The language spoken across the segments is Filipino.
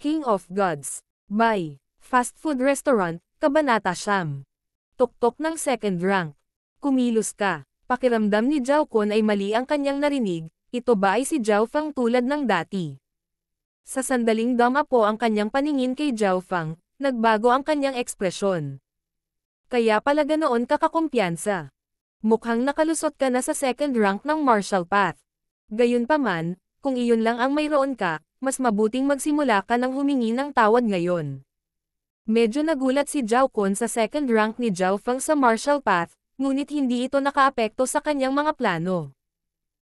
King of Gods. By Fast Food Restaurant, Kabanata Siyam. Tuktok ng second rank. Kumilos ka. Pakiramdam ni Zhao Kun ay mali ang kanyang narinig, ito ba ay si Zhao Fang tulad ng dati? Sa sandaling dumapo ang kanyang paningin kay Zhao Fang, nagbago ang kanyang ekspresyon. Kaya pala ganoon ka kakumpiyansa. Mukhang nakalusot ka na sa second rank ng martial path. Gayunpaman, kung iyon lang ang mayroon ka, mas mabuting magsimula ka ng humingi ng tawad ngayon. Medyo nagulat si Zhao Kun sa second rank ni Zhao Fang sa martial path, ngunit hindi ito nakaapekto sa kanyang mga plano.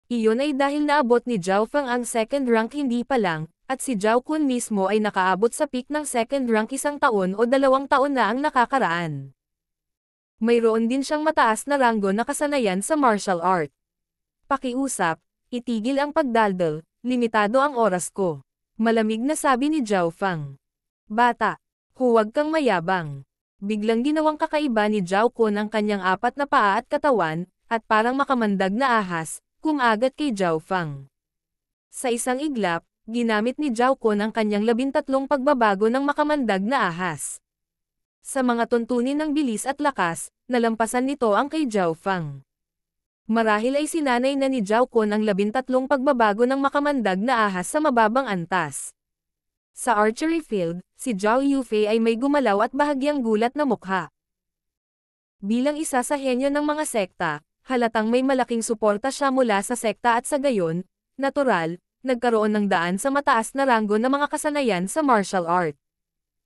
Iyon ay dahil naabot ni Zhao Fang ang second rank hindi pa lang, at si Zhao Kun mismo ay nakaabot sa peak ng second rank 1 taon o 2 taon na ang nakakaraan. Mayroon din siyang mataas na ranggo na kasanayan sa martial art. Pakiusap, itigil ang pagdaldal, limitado ang oras ko. Malamig na sabi ni Zhao Fang. Bata, huwag kang mayabang. Biglang ginawang kakaiba ni Zhao Kun ang kanyang 4 na paa at katawan, at parang makamandag na ahas, kumagat kay Zhao Fang. Sa isang iglap, ginamit ni Zhao Kun ang kanyang 13 pagbabago ng makamandag na ahas. Sa mga tuntunin ng bilis at lakas, nalampasan nito ang kay Zhao Fang. Marahil ay sinanay na ni Zhao Kun ang 13 pagbabago ng makamandag na ahas sa mababang antas. Sa archery field, si Zhao Yufei ay may gumalaw at bahagyang gulat na mukha. Bilang isa sa henyo ng mga sekta, halatang may malaking suporta siya mula sa sekta at sa gayon, natural, nagkaroon ng daan sa mataas na ranggo ng mga kasanayan sa martial art.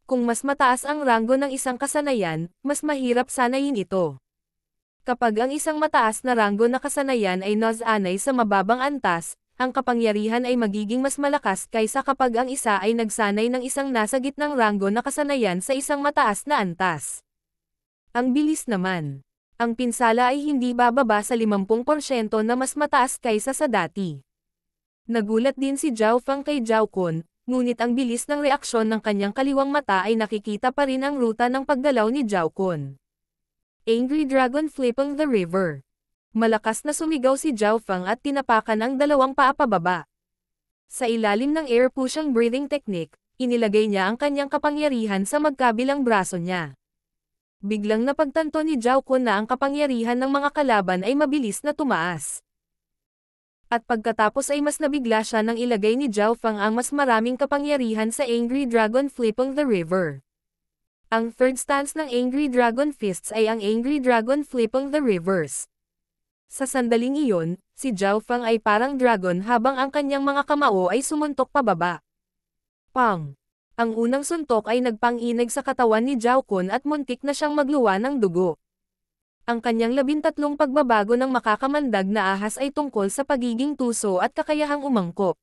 Kung mas mataas ang ranggo ng isang kasanayan, mas mahirap sanayin ito. Kapag ang isang mataas na ranggo na kasanayan ay nasanay sa mababang antas, ang kapangyarihan ay magiging mas malakas kaysa kapag ang isa ay nagsanay ng isang nasa gitnang ranggo na kasanayan sa isang mataas na antas. Ang bilis naman. Ang pinsala ay hindi bababa sa 50% na mas mataas kaysa sa dati. Nagulat din si Zhao Fang kay Zhao Kun, ngunit ang bilis ng reaksyon ng kanyang kaliwang mata ay nakikita pa rin ang ruta ng paggalaw ni Zhao Kun. Angry Dragon Flipping the River. Malakas na sumigaw si Zhao Fang at tinapakan ang 2 paa pababa. Sa ilalim ng air pushing breathing technique, inilagay niya ang kanyang kapangyarihan sa magkabilang braso niya. Biglang napagtanto ni Zhao Kun na ang kapangyarihan ng mga kalaban ay mabilis na tumaas. At pagkatapos ay mas nabigla siya nang ilagay ni Zhao Fang ang mas maraming kapangyarihan sa Angry Dragon Flipping the River. Ang third stance ng Angry Dragon Fists ay ang Angry Dragon Flipping the Rivers. Sa sandaling iyon, si Zhao Fang ay parang dragon habang ang kanyang mga kamao ay sumuntok pababa. Pang! Ang unang suntok ay nagpang-inig sa katawan ni Zhao Kun at muntik na siyang magluwa ng dugo. Ang kanyang 13 pagbabago ng makakamandag na ahas ay tungkol sa pagiging tuso at kakayahang umangkop.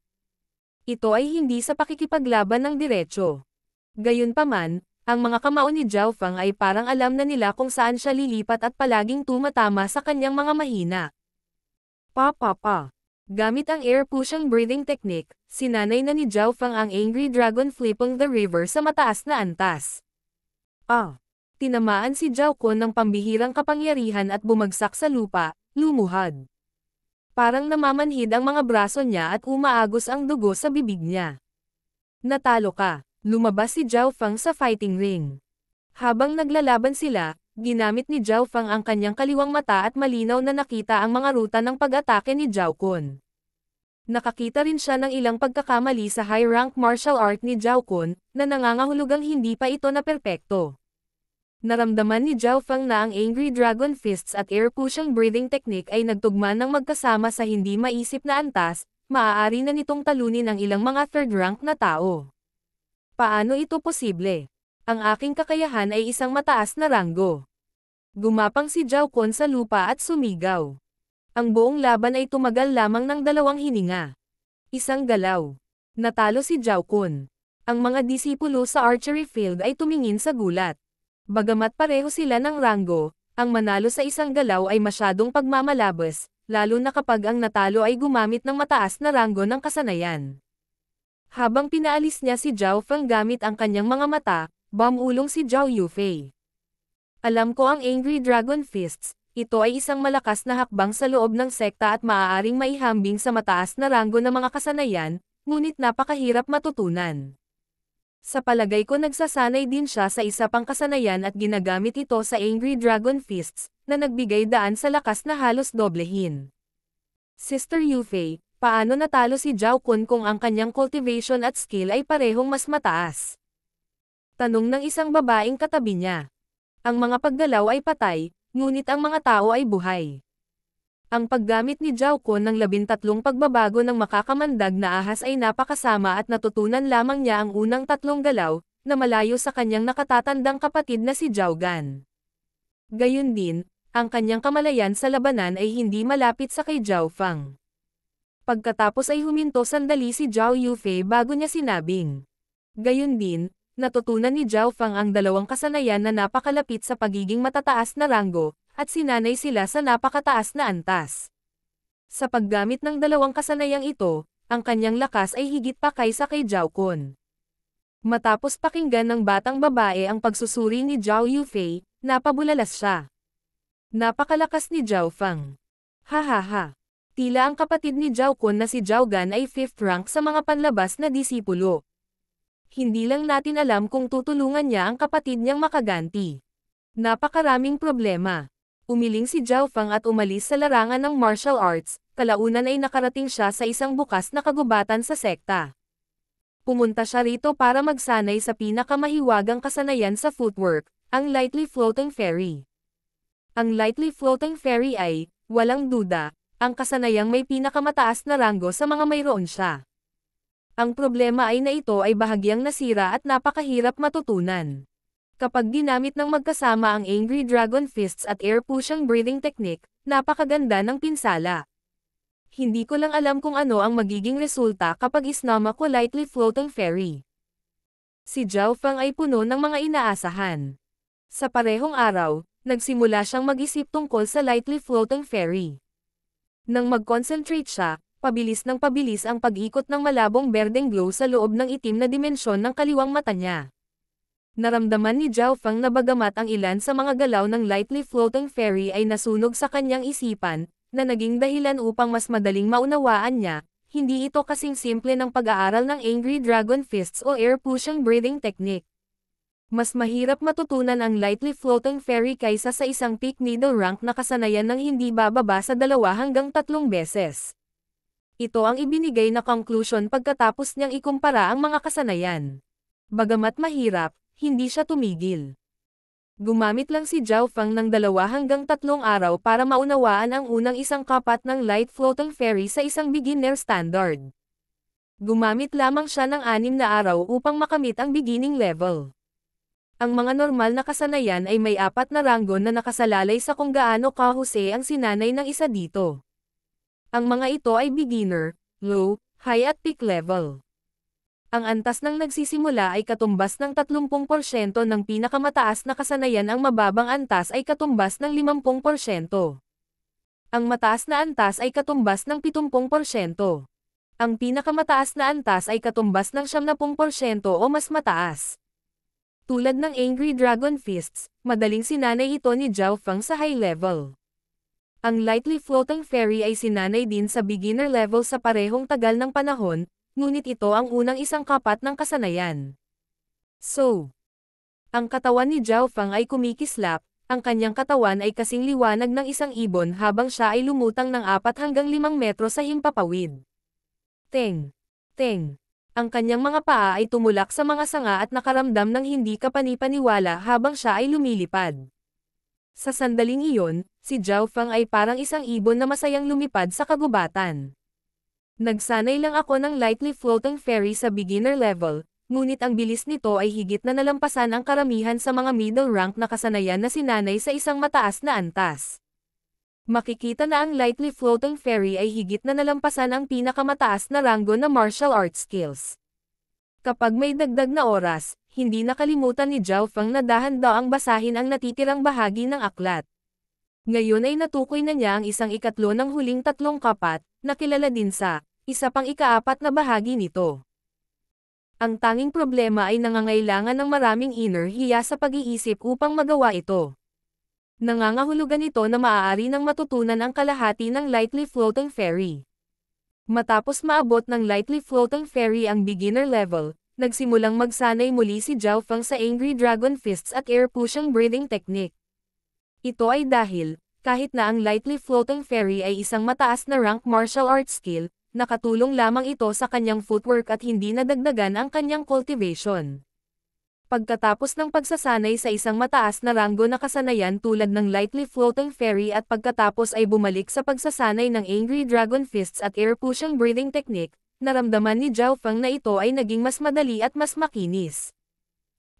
Ito ay hindi sa pakikipaglaban ng diretsyo. Gayunpaman, ang mga kamao ni Zhao Fang ay parang alam na nila kung saan siya lilipat at palaging tumatama sa kanyang mga mahina. Pa. Gamit ang air pushing breathing technique, sinanay na ni Zhao Fang ang Angry Dragon Flipping the River sa mataas na antas. Tinamaan si Zhao Kun ng pambihirang kapangyarihan at bumagsak sa lupa, lumuhad. Parang namamanhid ang mga braso niya at umaagos ang dugo sa bibig niya. Natalo ka. Lumabas si Zhao Fang sa fighting ring. Habang naglalaban sila, ginamit ni Zhao Fang ang kanyang kaliwang mata at malinaw na nakita ang mga ruta ng pag-atake ni Zhao Kun. Nakakita rin siya ng ilang pagkakamali sa high-rank martial art ni Zhao Kun, na nangangahulugang hindi pa ito na perpekto. Naramdaman ni Zhao Fang na ang Angry Dragon Fists at air pushing breathing technique ay nagtugma ng magkasama sa hindi maisip na antas, maaari na nitong talunin ang ilang mga third rank na tao. Paano ito posible? Ang aking kakayahan ay isang mataas na ranggo. Gumapang si Zhao Kun sa lupa at sumigaw. Ang buong laban ay tumagal lamang ng 2 hininga. Isang galaw. Natalo si Zhao Kun. Ang mga disipulo sa archery field ay tumingin sa gulat. Bagamat pareho sila ng ranggo, ang manalo sa isang galaw ay masyadong pagmamalabas, lalo na kapag ang natalo ay gumamit ng mataas na ranggo ng kasanayan. Habang pinaalis niya si Zhao Fang gamit ang kanyang mga mata, bumulong si Zhao Yufei. Alam ko ang Angry Dragon Fists, ito ay isang malakas na hakbang sa loob ng sekta at maaaring maihambing sa mataas na ranggo ng mga kasanayan, ngunit napakahirap matutunan. Sa palagay ko nagsasanay din siya sa isa pang kasanayan at ginagamit ito sa Angry Dragon Fists, na nagbigay daan sa lakas na halos doblehin. Sister Yufei, paano natalo si Zhao Kun kung ang kanyang cultivation at skill ay parehong mas mataas? Tanong ng isang babaeng katabi niya. Ang mga paggalaw ay patay, ngunit ang mga tao ay buhay. Ang paggamit ni Zhao Kun ng 13 pagbabago ng makakamandag na ahas ay napakasama at natutunan lamang niya ang unang 3 galaw, na malayo sa kanyang nakatatandang kapatid na si Zhao Gan. Gayun din, ang kanyang kamalayan sa labanan ay hindi malapit sa kay Zhao Fang. Pagkatapos ay huminto sandali si Zhao Yufei bago niya sinabing. Gayun din, natutunan ni Zhao Fang ang 2 kasanayan na napakalapit sa pagiging matataas na ranggo, at sinanay sila sa napakataas na antas. Sa paggamit ng 2 kasanayang ito, ang kanyang lakas ay higit pa kaysa kay Zhao Kun. Matapos pakinggan ng batang babae ang pagsusuri ni Zhao Yufei, napabulalas siya. Napakalakas ni Zhao Fang. Hahaha. Tila ang kapatid ni Zhao Kun na si Zhao Gan ay 5th rank sa mga panlabas na disipulo. Hindi lang natin alam kung tutulungan niya ang kapatid niyang makaganti. Napakaraming problema. Umiling si Zhao Fang at umalis sa larangan ng martial arts, kalaunan ay nakarating siya sa isang bukas na kagubatan sa sekta. Pumunta siya rito para magsanay sa pinakamahiwagang kasanayan sa footwork, ang Lightly Floating Fairy. Ang Lightly Floating Fairy ay, walang duda, ang kasanayang may pinakamataas na ranggo sa mga mayroon siya. Ang problema ay na ito ay bahagyang nasira at napakahirap matutunan. Kapag ginamit ng magkasama ang Angry Dragon Fists at Air Pushing Breathing Technique, napakaganda ng pinsala. Hindi ko lang alam kung ano ang magiging resulta kapag isnama ko Lightly Floating Fairy. Si Zhao Fang ay puno ng mga inaasahan. Sa parehong araw, nagsimula siyang mag-isip tungkol sa Lightly Floating Fairy. Nang mag-concentrate siya, pabilis ng pabilis ang pag-ikot ng malabong berdeng glow sa loob ng itim na dimensyon ng kaliwang mata niya. Naramdaman ni Zhao Fang na bagamat ang ilan sa mga galaw ng Lightly Floating Fairy ay nasunog sa kanyang isipan, na naging dahilan upang mas madaling maunawaan niya, hindi ito kasing simple ng pag-aaral ng Angry Dragon Fists o Air Pushing Breathing Technique. Mas mahirap matutunan ang Lightly Floating Fairy kaysa sa isang peak middle rank na kasanayan ng hindi bababa sa 2 hanggang 3 beses. Ito ang ibinigay na conclusion pagkatapos niyang ikumpara ang mga kasanayan. Bagamat mahirap, hindi siya tumigil. Gumamit lang si Zhao Fang ng 2 hanggang 3 araw para maunawaan ang unang isang kapat ng Light Floating Fairy sa isang beginner standard. Gumamit lamang siya ng 6 na araw upang makamit ang beginning level. Ang mga normal na kasanayan ay may 4 na ranggo na nakasalalay sa kung gaano kahusay ang sinanay ng isa dito. Ang mga ito ay beginner, low, high at peak level. Ang antas ng nagsisimula ay katumbas ng 30% ng pinakamataas na kasanayan, ang mababang antas ay katumbas ng 50%. Ang mataas na antas ay katumbas ng 70%. Ang pinakamataas na antas ay katumbas ng 70% o mas mataas. Tulad ng Angry Dragon Fists, madaling sinanay ito ni Zhao Fang sa high level. Ang Lightly Floating Fairy ay sinanay din sa beginner level sa parehong tagal ng panahon, ngunit ito ang unang isang kapat ng kasanayan. So, ang katawan ni Zhao Fang ay kumikislap, ang kanyang katawan ay kasing liwanag ng isang ibon habang siya ay lumutang ng 4 hanggang 5 metro sa himpapawid. Teng! Teng! Ang kanyang mga paa ay tumulak sa mga sanga at nakaramdam ng hindi kapanipaniwala habang siya ay lumilipad. Sa sandaling iyon, si Zhao Fang ay parang isang ibon na masayang lumipad sa kagubatan. Nagsanay lang ako ng Lightly Floating Fairy sa beginner level, ngunit ang bilis nito ay higit na nalampasan ang karamihan sa mga middle rank na kasanayan na sinanay sa isang mataas na antas. Makikita na ang Lightly Floating Fairy ay higit na nalampasan ang pinakamataas na ranggo na martial arts skills. Kapag may dagdag na oras, hindi nakalimutan ni Zhao Fang na dahan-daang basahin ang natitirang bahagi ng aklat. Ngayon ay natukoy na niya ang isang ikatlo ng huling 3 kapat, na kilala din sa isa pang ika-4 na bahagi nito. Ang tanging problema ay nangangailangan ng maraming inner hiya sa pag-iisip upang magawa ito. Nangangahulugan ito na maaari nang matutunan ang kalahati ng Lightly Floating Fairy. Matapos maabot ng Lightly Floating Fairy ang beginner level, Nagsimulang magsanay muli si Zhao Feng sa Angry Dragon Fists at air pushing breathing technique. Ito ay dahil, kahit na ang lightly floating fairy ay isang mataas na rank martial arts skill, nakatulong lamang ito sa kanyang footwork at hindi nadagdagan ang kanyang cultivation. Pagkatapos ng pagsasanay sa isang mataas na ranggo na kasanayan tulad ng lightly floating fairy at pagkatapos ay bumalik sa pagsasanay ng Angry Dragon Fists at air pushing breathing technique, naramdaman ni Zhao Feng na ito ay naging mas madali at mas makinis.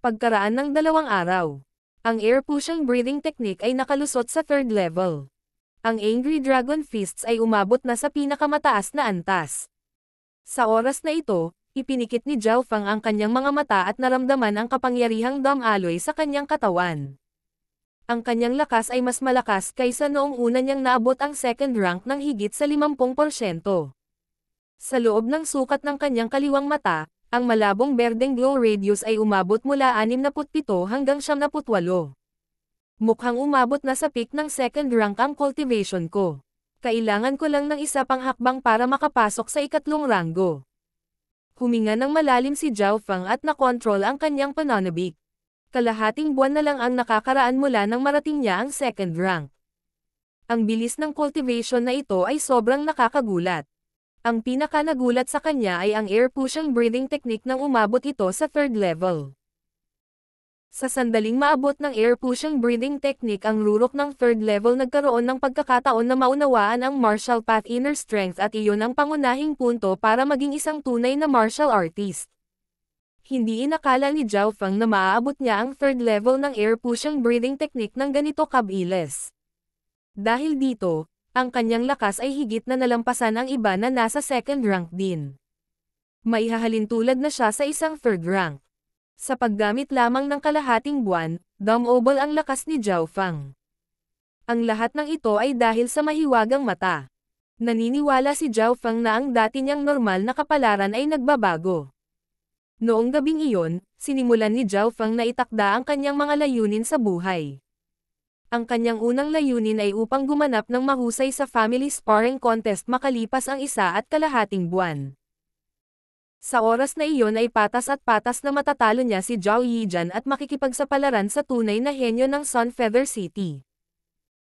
Pagkaraan ng 2 araw, ang air pushing breathing technique ay nakalusot sa 3rd level. Ang Angry Dragon Fists ay umabot na sa pinakamataas na antas. Sa oras na ito, ipinikit ni Zhao Feng ang kanyang mga mata at naramdaman ang kapangyarihang damaloy sa kanyang katawan. Ang kanyang lakas ay mas malakas kaysa noong una niyang naabot ang 2nd rank ng higit sa 50%. Sa loob ng sukat ng kanyang kaliwang mata, ang malabong berdeng glow radius ay umabot mula 67 hanggang 78. Mukhang umabot na sa peak ng 2nd rank ang cultivation ko. Kailangan ko lang ng isa pang hakbang para makapasok sa 3 ranggo. Huminga ng malalim si Zhao Feng at nakontrol ang kanyang pananabik. Kalahating buwan na lang ang nakakaraan mula nang marating niya ang 2nd rank. Ang bilis ng cultivation na ito ay sobrang nakakagulat. Ang pinakanagulat sa kanya ay ang air pushing breathing technique nang umabot ito sa 3rd level. Sa sandaling maabot ng air pushing breathing technique ang rurok ng 3rd level nagkaroon ng pagkakataon na maunawaan ang martial path inner strength at iyon ang pangunahing punto para maging isang tunay na martial artist. Hindi inakala ni Zhao Feng na maaabot niya ang 3rd level ng air pushing breathing technique ng ganito kabilis. Dahil dito, ang kanyang lakas ay higit na nalampasan ang iba na nasa 2nd rank din. Maihahalin tulad na siya sa isang 3rd rank. Sa paggamit lamang ng kalahating buwan, double ang lakas ni Zhao Feng. Ang lahat ng ito ay dahil sa mahiwagang mata. Naniniwala si Zhao Feng na ang dati niyang normal na kapalaran ay nagbabago. Noong gabing iyon, sinimulan ni Zhao Feng na itakda ang kanyang mga layunin sa buhay. Ang kanyang unang layunin ay upang gumanap ng mahusay sa family sparring contest makalipas ang 1.5 buwan. Sa oras na iyon ay patas at patas na matatalo niya si Zhao Yijan at makikipagsapalaran sa tunay na henyo ng Sun Feather City.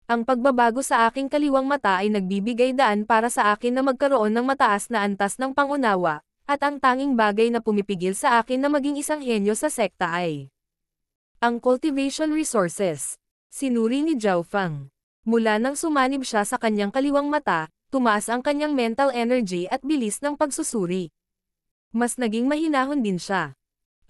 Ang pagbabago sa aking kaliwang mata ay nagbibigay daan para sa akin na magkaroon ng mataas na antas ng pangunawa, at ang tanging bagay na pumipigil sa akin na maging isang henyo sa sekta ay ang cultivation resources. Sinuri ni Zhao Feng. Mula nang sumanib siya sa kanyang kaliwang mata, tumaas ang kanyang mental energy at bilis ng pagsusuri. Mas naging mahinahon din siya.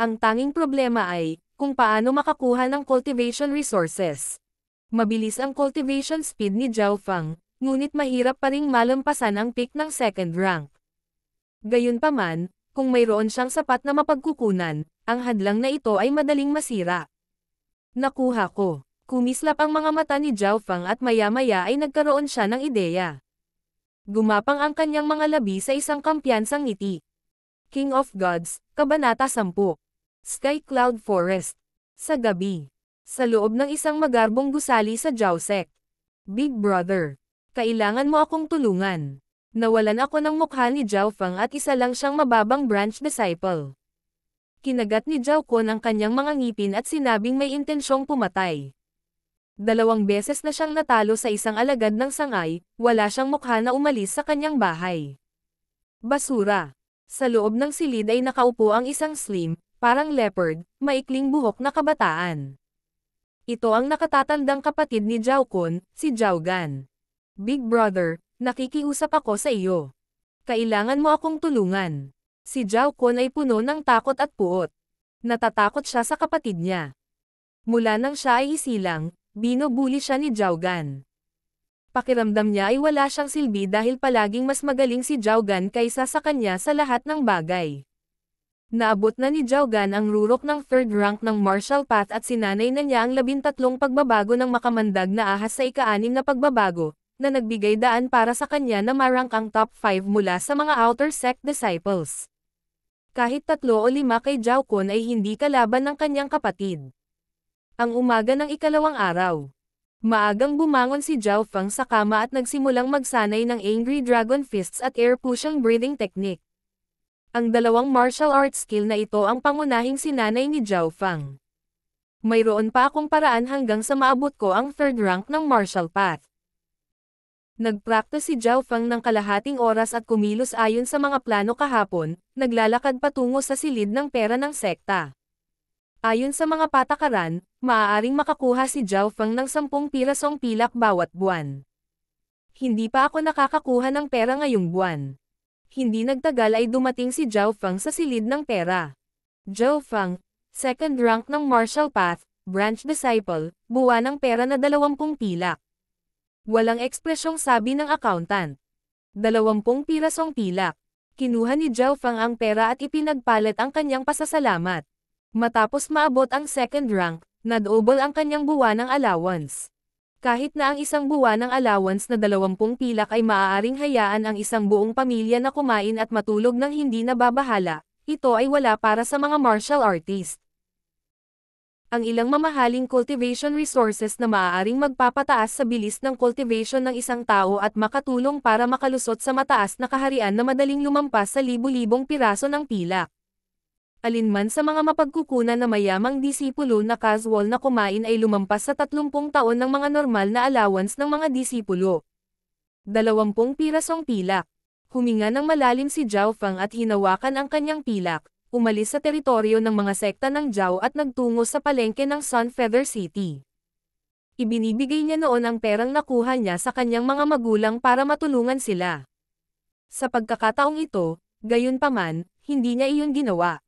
Ang tanging problema ay, kung paano makakuha ng cultivation resources. Mabilis ang cultivation speed ni Zhao Feng, ngunit mahirap pa ring malampasan ang peak ng 2nd rank. Gayunpaman, kung mayroon siyang sapat na mapagkukunan, ang hadlang na ito ay madaling masira. Nakuha ko. Kumislap ang mga mata ni Zhao Feng at maya-maya ay nagkaroon siya ng ideya. Gumapang ang kanyang mga labi sa isang kampiyansang ngiti. King of Gods, Kabanata 10. Sky Cloud Forest. Sa gabi. Sa loob ng isang magarbong gusali sa Jiaosek. Big Brother. Kailangan mo akong tulungan. Nawalan ako ng mukha ni Zhao Feng at isa lang siyang mababang branch disciple. Kinagat ni Zhao Kun ang kanyang mga ngipin at sinabing may intensyong pumatay. 2 beses na siyang natalo sa isang alagad ng sangay, wala siyang mukha na umalis sa kanyang bahay. Basura. Sa loob ng silid ay nakaupo ang isang slim, parang leopard, maikling buhok na kabataan. Ito ang nakatatandang kapatid ni Zhao Kun, si Zhao Gan. Big Brother, nakikiusap ako sa iyo. Kailangan mo akong tulungan. Si Zhao Kun ay puno ng takot at puot. Natatakot siya sa kapatid niya. Mula nang siya ay isilang, binubuli siya ni Zhao Gan. Pakiramdam niya ay wala siyang silbi dahil palaging mas magaling si Zhao Gan kaysa sa kanya sa lahat ng bagay. Naabot na ni Zhao Gan ang rurok ng 3rd rank ng martial path at sinanay na niya ang 13 pagbabago ng makamandag na ahas sa ika-6 na pagbabago, na nagbigay daan para sa kanya na marank ang top 5 mula sa mga outer sect disciples. Kahit 3 o 5 kay Zhao Kun ay hindi kalaban ng kanyang kapatid. Ang umaga ng 2 araw. Maagang bumangon si Zhao Feng sa kama at nagsimulang magsanay ng Angry Dragon Fists at air pushing breathing technique. Ang dalawang martial arts skill na ito ang pangunahing sinanay ni Zhao Fang. Mayroon pa akong paraan hanggang sa maabot ko ang third rank ng martial path. Nagpractice si Zhao Fang ng kalahating oras at kumilos ayon sa mga plano kahapon, naglalakad patungo sa silid ng pera ng sekta. Ayon sa mga patakaran, maaaring makakuha si Zhao Fang ng 10 pirasong pilak bawat buwan. Hindi pa ako nakakakuha ng pera ngayong buwan. Hindi nagtagal ay dumating si Zhao Fang sa silid ng pera. Zhao Fang, second rank ng martial path, branch disciple, buwa ng pera na 20 pilak. Walang ekspresyong sabi ng accountant. 20 pirasong pilak. Kinuha ni Zhao Fang ang pera at ipinagpalit ang kanyang pasasalamat. Matapos maabot ang second rank, na-double ang kanyang buwan ng allowance. Kahit na ang isang buwan ng allowance na 20 pilak ay maaaring hayaan ang isang buong pamilya na kumain at matulog ng hindi nababahala, ito ay wala para sa mga martial artist. Ang ilang mamahaling cultivation resources na maaaring magpapataas sa bilis ng cultivation ng isang tao at makatulong para makalusot sa mataas na kaharian na madaling lumampas sa libu-libong piraso ng pilak. Alinman sa mga mapagkukunan na mayamang disipulo na casual na kumain ay lumampas sa 30 taon ng mga normal na allowance ng mga disipulo. 20 pirasong pilak. Huminga ng malalim si Zhao Fang at hinawakan ang kanyang pilak. Umalis sa teritoryo ng mga sekta ng Zhao at nagtungo sa palengke ng Sunfeather City. Ibinibigay niya noon ang perang nakuha niya sa kanyang mga magulang para matulungan sila. Sa pagkakataong ito, gayunpaman, hindi niya iyon ginawa.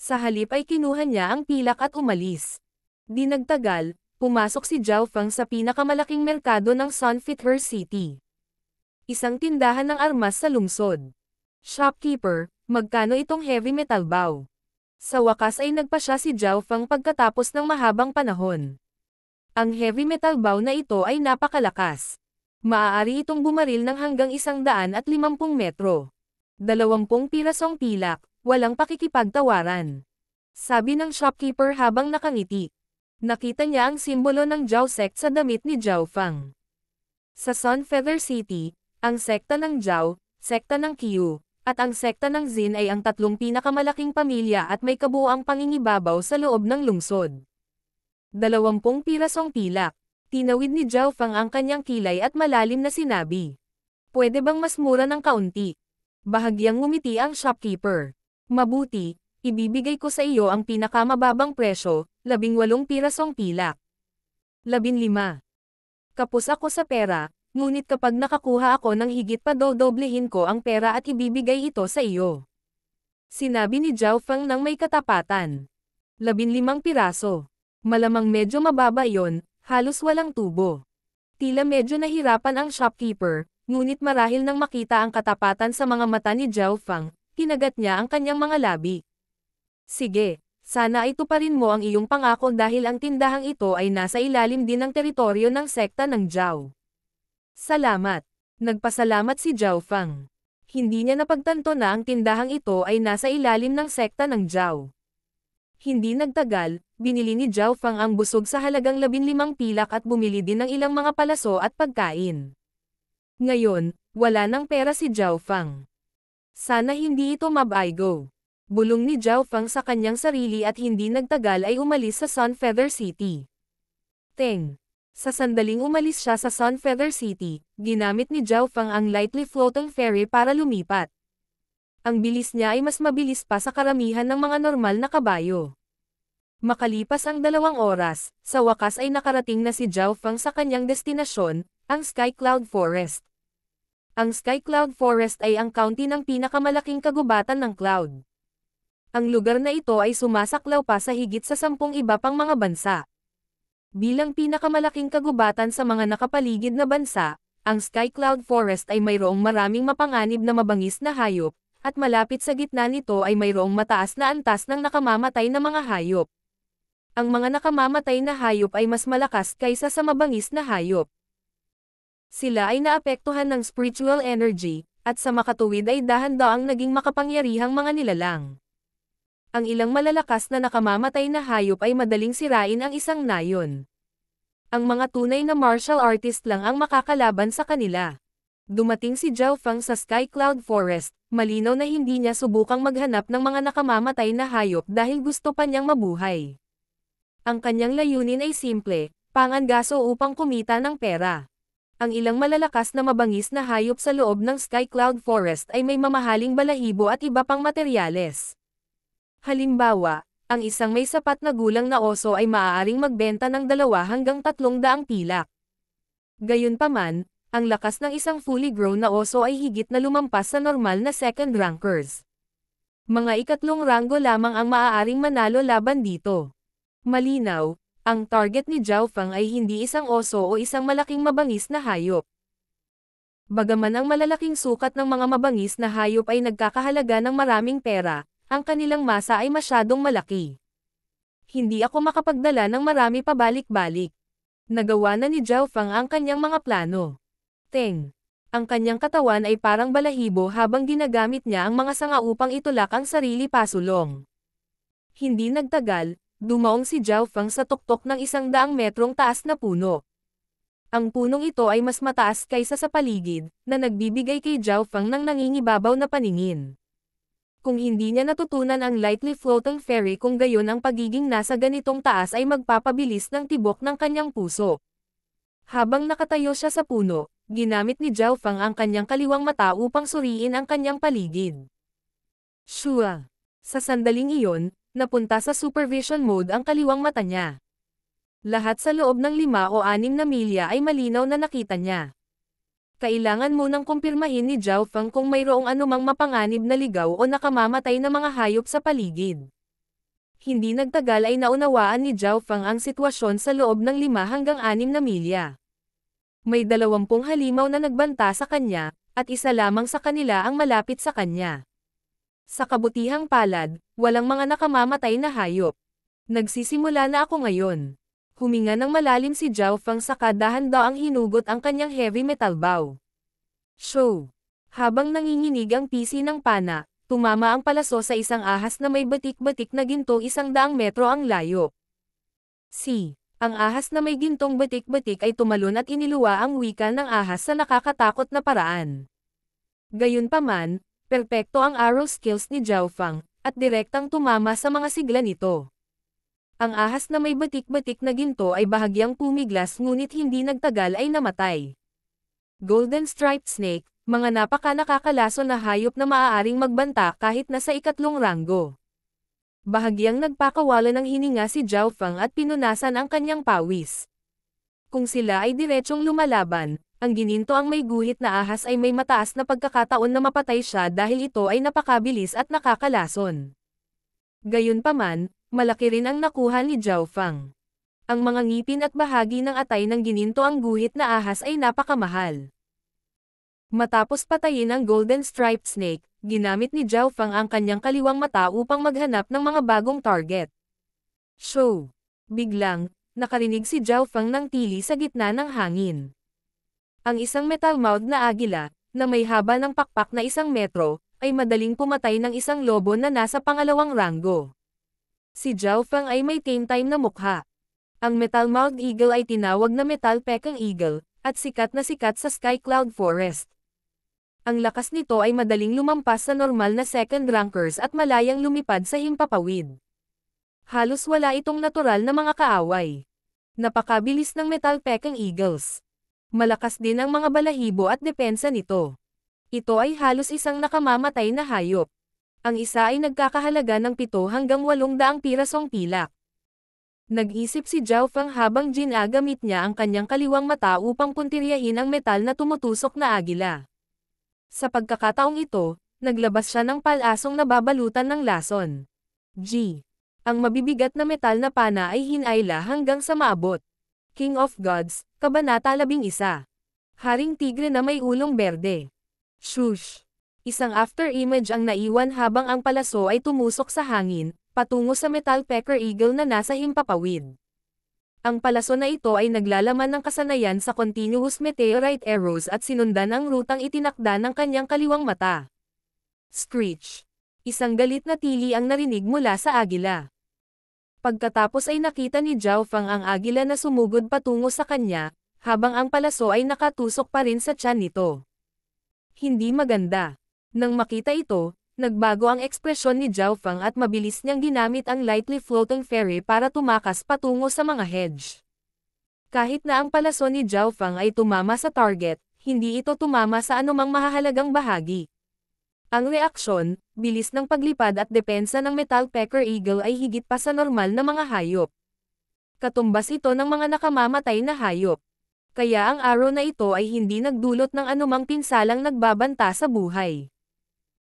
Sa halip ay kinuha niya ang pilak at umalis. Di nagtagal, pumasok si Zhao Fang sa pinakamalaking merkado ng Sunfeather City. Isang tindahan ng armas sa lungsod. Shopkeeper, magkano itong heavy metal bow? Sa wakas ay nagpa siya si Zhao Fang pagkatapos ng mahabang panahon. Ang heavy metal bow na ito ay napakalakas. Maaari itong bumaril ng hanggang 150 metro. 20 pirasong pilak, walang pakikipagtawaran. Sabi ng shopkeeper habang nakangiti. Nakita niya ang simbolo ng Zhao sect sa damit ni Zhao Fang. Sa Sunfeather City, ang sekta ng Zhao, sekta ng Qiu, at ang sekta ng Xin ay ang tatlong pinakamalaking pamilya at may kabuuang pangingibabaw sa loob ng lungsod. 20 pirasong pilak. Tinawid ni Zhao Fang ang kanyang kilay at malalim na sinabi. Pwede bang mas mura ng kaunti? Bahagyang ngumiti ang shopkeeper. Mabuti, ibibigay ko sa iyo ang pinakamababang presyo, 18 pirasong pilak. 15. Kapos ako sa pera. Ngunit kapag nakakuha ako ng higit pa dodoblehin ko ang pera at ibibigay ito sa iyo. Sinabi ni Zhao Fang nang may katapatan. 15 piraso. Malamang medyo mababa yon, halos walang tubo. Tila medyo nahirapan ang shopkeeper, ngunit marahil nang makita ang katapatan sa mga mata ni Zhao Fang, kinagat niya ang kanyang mga labi. Sige, sana ay tuparin mo ang iyong pangako dahil ang tindahang ito ay nasa ilalim din ng teritoryo ng sekta ng Zhao. Salamat. Nagpasalamat si Zhao Fang. Hindi niya napagtanto na ang tindahang ito ay nasa ilalim ng sekta ng Zhao. Hindi nagtagal, binili ni Zhao Fang ang busog sa halagang 15 pilak at bumili din ng ilang mga palaso at pagkain. Ngayon, wala nang pera si Zhao Fang. Sana hindi ito mabaigo. Bulong ni Zhao Fang sa kanyang sarili at hindi nagtagal ay umalis sa Sunfeather City. Teng. Sa sandaling umalis siya sa Sunfeather City, ginamit ni Zhao Fang ang lightly floating ferry para lumipat. Ang bilis niya ay mas mabilis pa sa karamihan ng mga normal na kabayo. Makalipas ang 2 oras, sa wakas ay nakarating na si Zhao Fang sa kanyang destinasyon, ang Sky Cloud Forest. Ang Sky Cloud Forest ay ang county ng pinakamalaking kagubatan ng Cloud. Ang lugar na ito ay sumasaklaw pa sa higit sa 10 iba pang mga bansa. Bilang pinakamalaking kagubatan sa mga nakapaligid na bansa, ang Sky Cloud Forest ay mayroong maraming mapanganib na mabangis na hayop, at malapit sa gitna nito ay mayroong mataas na antas ng nakamamatay na mga hayop. Ang mga nakamamatay na hayop ay mas malakas kaysa sa mabangis na hayop. Sila ay naapektuhan ng spiritual energy, at sa makatuwid ay dahan-daang naging makapangyarihang mga nilalang. Ang ilang malalakas na nakamamatay na hayop ay madaling sirain ang isang nayon. Ang mga tunay na martial artist lang ang makakalaban sa kanila. Dumating si Zhao Feng sa Sky Cloud Forest, malinaw na hindi niya subukang maghanap ng mga nakamamatay na hayop dahil gusto pa niyang mabuhay. Ang kanyang layunin ay simple, pangangaso upang kumita ng pera. Ang ilang malalakas na mabangis na hayop sa loob ng Sky Cloud Forest ay may mamahaling balahibo at iba pang materyales. Halimbawa, ang isang may sapat na gulang na oso ay maaaring magbenta ng 2 hanggang 300 pilak. Gayunpaman, ang lakas ng isang fully grown na oso ay higit na lumampas sa normal na second rankers. Mga ikatlong ranggo lamang ang maaaring manalo laban dito. Malinaw, ang target ni Zhao Feng ay hindi isang oso o isang malaking mabangis na hayop. Bagaman ang malalaking sukat ng mga mabangis na hayop ay nagkakahalaga ng maraming pera, ang kanilang masa ay masyadong malaki. Hindi ako makapagdala ng marami pabalik-balik. Nagawa na ni Zhao Feng ang kanyang mga plano. Ang kanyang katawan ay parang balahibo habang ginagamit niya ang mga sanga upang itulak ang sarili pasulong. Hindi nagtagal, dumaong si Zhao Feng sa tuktok ng 100 metrong taas na puno. Ang punong ito ay mas mataas kaysa sa paligid, na nagbibigay kay Zhao Feng ng nangingibabaw na paningin. Kung hindi niya natutunan ang lightly floating fairy kung gayon ang pagiging nasa ganitong taas ay magpapabilis ng tibok ng kanyang puso. Habang nakatayo siya sa puno, ginamit ni Zhao Feng ang kanyang kaliwang mata upang suriin ang kanyang paligid. Shua! Sa sandaling iyon, napunta sa supervision mode ang kaliwang mata niya. Lahat sa loob ng 5 o 6 na milya ay malinaw na nakita niya. Kailangan munang kumpirmahin ni Zhao Feng kung mayroong anumang mapanganib na ligaw o nakamamatay na mga hayop sa paligid. Hindi nagtagal ay naunawaan ni Zhao Feng ang sitwasyon sa loob ng 5 hanggang 6 na milya. May 20 halimaw na nagbanta sa kanya, at isa lamang sa kanila ang malapit sa kanya. Sa kabutihang palad, walang mga nakamamatay na hayop. Nagsisimula na ako ngayon. Huminga ng malalim si Zhao Feng saka dahan-daang hinugot ang kanyang heavy metal bow. Show! Habang nanginginig ang pisi ng pana, tumama ang palaso sa isang ahas na may batik-batik na ginto 100 metro ang layo. Ang ahas na may gintong batik-batik ay tumalon at iniluwa ang wika ng ahas sa nakakatakot na paraan. Gayunpaman, perpekto ang arrow skills ni Zhao Feng, at direktang tumama sa mga sigla nito. Ang ahas na may batik-batik na ginto ay bahagyang pumiglas ngunit hindi nagtagal ay namatay. Golden Striped Snake, mga napaka-nakakalaso na hayop na maaaring magbanta kahit nasa 3 ranggo. Bahagyang nagpakawala ng hininga si Zhao Feng at pinunasan ang kanyang pawis. Kung sila ay diretsyong lumalaban, ang gininto ang may guhit na ahas ay may mataas na pagkakataon na mapatay siya dahil ito ay napakabilis at nakakalason. Gayunpaman, malaki rin ang nakuha ni Zhao Feng. Ang mga ngipin at bahagi ng atay ng gininto ang guhit na ahas ay napakamahal. Matapos patayin ang Golden Striped Snake, ginamit ni Zhao Feng ang kanyang kaliwang mata upang maghanap ng mga bagong target. Show! Biglang, nakarinig si Zhao Feng ng tili sa gitna ng hangin. Ang isang metal-mouthed na agila, na may haba ng pakpak na 1 metro, ay madaling pumatay ng isang lobo na nasa pangalawang ranggo. Si Zhao Feng ay may tame time na mukha. Ang metal-mouthed eagle ay tinawag na metal pekang eagle, at sikat na sikat sa Sky Cloud Forest. Ang lakas nito ay madaling lumampas sa normal na second rankers at malayang lumipad sa himpapawid. Halos wala itong natural na mga kaaway. Napakabilis ng metal pekang eagles. Malakas din ang mga balahibo at depensa nito. Ito ay halos isang nakamamatay na hayop. Ang isa ay nagkakahalaga ng 7 hanggang 800 pirasong pilak. Nag-isip si Zhao Feng habang ginagamit niya ang kanyang kaliwang mata upang puntiryahin ang metal na tumutusok na agila. Sa pagkakataong ito, naglabas siya ng palasong nababalutan ng lason. Ang mabibigat na metal na pana ay hinayla hanggang sa maabot. King of Gods, Kabanata 11. Haring tigre na may ulong berde. Shush! Isang after-image ang naiwan habang ang palaso ay tumusok sa hangin, patungo sa metal pecker eagle na nasa himpapawid. Ang palaso na ito ay naglalaman ng kasanayan sa continuous meteorite arrows at sinundan ang rutang itinakda ng kanyang kaliwang mata. Screech! Isang galit na tili ang narinig mula sa agila. Pagkatapos ay nakita ni Zhao Feng ang agila na sumugod patungo sa kanya, habang ang palaso ay nakatusok pa rin sa tiyan nito. Hindi maganda. Nang makita ito, nagbago ang ekspresyon ni Zhao Feng at mabilis niyang ginamit ang lightly floating fairy para tumakas patungo sa mga hedge. Kahit na ang palaso ni Zhao Feng ay tumama sa target, hindi ito tumama sa anumang mahahalagang bahagi. Ang reaksyon, bilis ng paglipad at depensa ng Metal Pecker Eagle ay higit pa sa normal na mga hayop. Katumbas ito ng mga nakamamatay na hayop. Kaya ang arrow na ito ay hindi nagdulot ng anumang pinsalang nagbabanta sa buhay.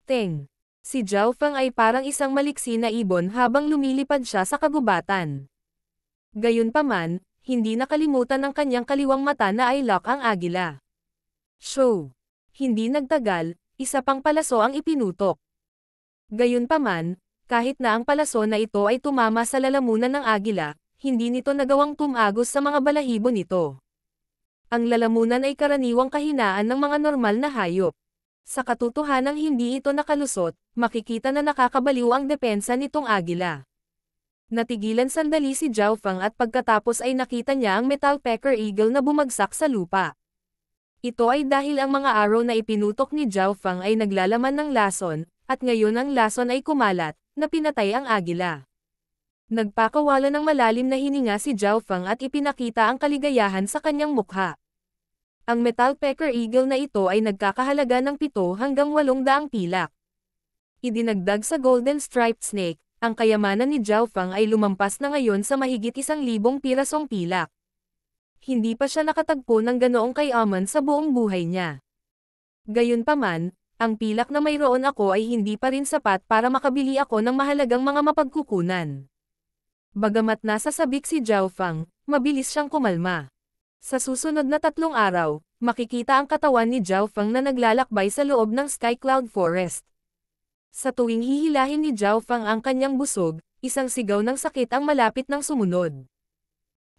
Teng. Si Zhao Feng ay parang isang maliksi na ibon habang lumilipad siya sa kagubatan. Gayunpaman, hindi nakalimutan ng kanyang kaliwang mata na ay lock ang agila. Show. Hindi nagtagal, isa pang palaso ang ipinutok. Gayunpaman, kahit na ang palaso na ito ay tumama sa lalamunan ng agila, hindi nito nagawang tumagos sa mga balahibo nito. Ang lalamunan ay karaniwang kahinaan ng mga normal na hayop. Sa katotohanang hindi ito nakalusot, makikita na nakakabaliw ang depensa nitong agila. Natigilan sandali si Zhao Feng at pagkatapos ay nakita niya ang Metal Pecker Eagle na bumagsak sa lupa. Ito ay dahil ang mga arrow na ipinutok ni Zhao Feng ay naglalaman ng lason, at ngayon ang lason ay kumalat, na pinatay ang agila. Nagpakawala ng malalim na hininga si Zhao Feng at ipinakita ang kaligayahan sa kanyang mukha. Ang Metal Pecker Eagle na ito ay nagkakahalaga ng 7 hanggang 800 pilak. Idinagdag sa Golden Striped Snake, ang kayamanan ni Zhao Feng ay lumampas na ngayon sa mahigit 1,000 pirasong pilak. Hindi pa siya nakatagpo ng ganoong kayaman sa buong buhay niya. Gayunpaman, ang pilak na mayroon ako ay hindi pa rin sapat para makabili ako ng mahalagang mga mapagkukunan. Bagamat nasa sabik si Zhao Feng, mabilis siyang kumalma. Sa susunod na 3 araw, makikita ang katawan ni Zhao Feng na naglalakbay sa loob ng Sky Cloud Forest. Sa tuwing hihilahin ni Zhao Feng ang kanyang busog, isang sigaw ng sakit ang malapit ng sumunod.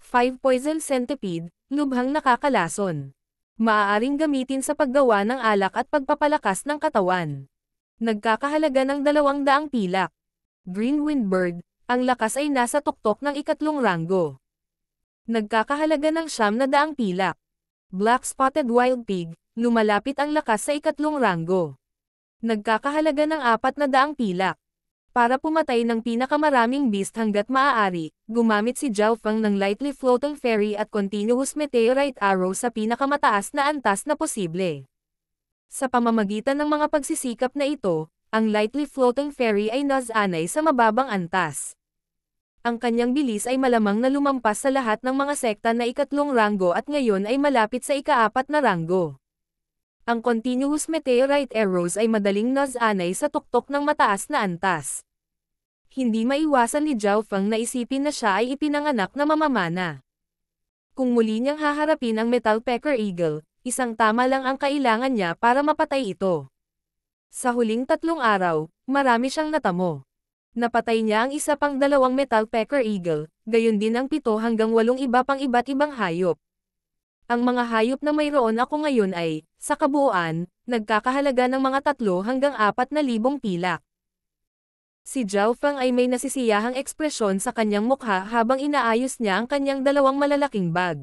5 Poison Centipede, lubhang nakakalason. Maaaring gamitin sa paggawa ng alak at pagpapalakas ng katawan. Nagkakahalaga ng 200 pilak. Green Windbird, ang lakas ay nasa tuktok ng 3 ranggo. Nagkakahalaga ng 900 pilak. Black Spotted Wild Pig, lumalapit ang lakas sa 3 ranggo. Nagkakahalaga ng 400 pilak. Para pumatay ng pinakamaraming beast hanggat maaari, gumamit si Zhao Feng ng lightly floating fairy at continuous meteorite arrow sa pinakamataas na antas na posible. Sa pamamagitan ng mga pagsisikap na ito, ang lightly floating fairy ay nasanay sa mababang antas. Ang kanyang bilis ay malamang na lumampas sa lahat ng mga sekta na 3 ranggo at ngayon ay malapit sa 4 na ranggo. Ang continuous meteorite arrows ay madaling nasanay sa tuktok ng mataas na antas. Hindi maiwasan ni Zhao Feng na isipin na siya ay ipinanganak na mamamana. Kung muli niyang haharapin ang Metal Pecker Eagle, isang tama lang ang kailangan niya para mapatay ito. Sa huling 3 araw, marami siyang natamo. Napatay niya ang isa pang 2 Metal Pecker Eagle, gayon din ang 7 hanggang 8 iba pang iba't ibang hayop. Ang mga hayop na mayroon ako ngayon ay, sa kabuuan, nagkakahalaga ng mga 3 hanggang 4,000 pilak. Si Zhao Feng ay may nasisiyahang ekspresyon sa kanyang mukha habang inaayos niya ang kanyang 2 malalaking bag.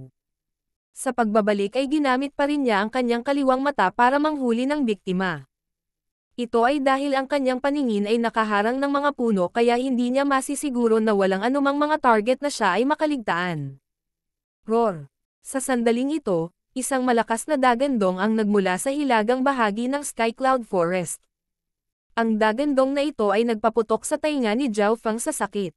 Sa pagbabalik ay ginamit pa rin niya ang kanyang kaliwang mata para manghuli ng biktima. Ito ay dahil ang kanyang paningin ay nakaharang ng mga puno kaya hindi niya masisiguro na walang anumang mga target na siya ay makaligtaan. Roar! Sa sandaling ito, isang malakas na dagandong ang nagmula sa hilagang bahagi ng Sky Cloud Forest. Ang dagandong na ito ay nagpaputok sa tainga ni Zhao Feng sa sakit.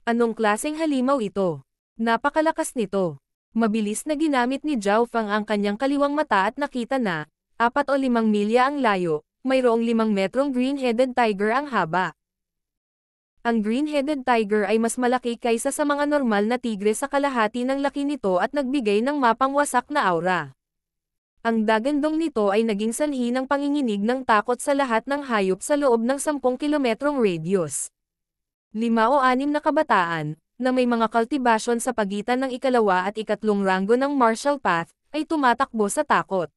Anong klaseng halimaw ito? Napakalakas nito. Mabilis na ginamit ni Zhao Feng ang kanyang kaliwang mata at nakita na, 4 o 5 milya ang layo, mayroong 5 metrong green-headed tiger ang haba. Ang green-headed tiger ay mas malaki kaysa sa mga normal na tigre sa kalahati ng laki nito at nagbigay ng mapangwasak na aura. Ang dagandong nito ay naging sanhi ng panginginig ng takot sa lahat ng hayop sa loob ng 10 kilometrong radius. 5 o 6 na kabataan, na may mga kultibasyon sa pagitan ng 2 at 3 ranggo ng martial path, ay tumatakbo sa takot.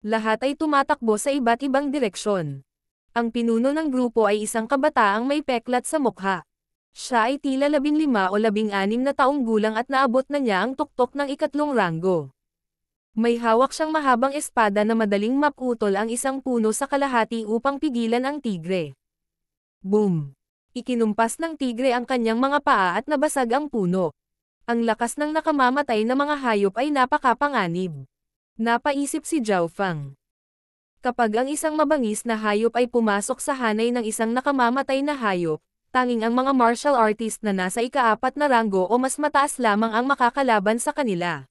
Lahat ay tumatakbo sa iba't ibang direksyon. Ang pinuno ng grupo ay isang kabataang may peklat sa mukha. Siya ay tila 15 o 16 na taong gulang at naabot na niya ang tuktok ng 3 ranggo. May hawak siyang mahabang espada na madaling maputol ang isang puno sa kalahati upang pigilan ang tigre. Boom! Ikinumpas ng tigre ang kanyang mga paa at nabasag ang puno. Ang lakas ng nakamamatay na mga hayop ay napakapanganib. Napaisip si Zhao Fang. Kapag ang isang mabangis na hayop ay pumasok sa hanay ng isang nakamamatay na hayop, tanging ang mga martial artist na nasa ika-4 na ranggo o mas mataas lamang ang makakalaban sa kanila.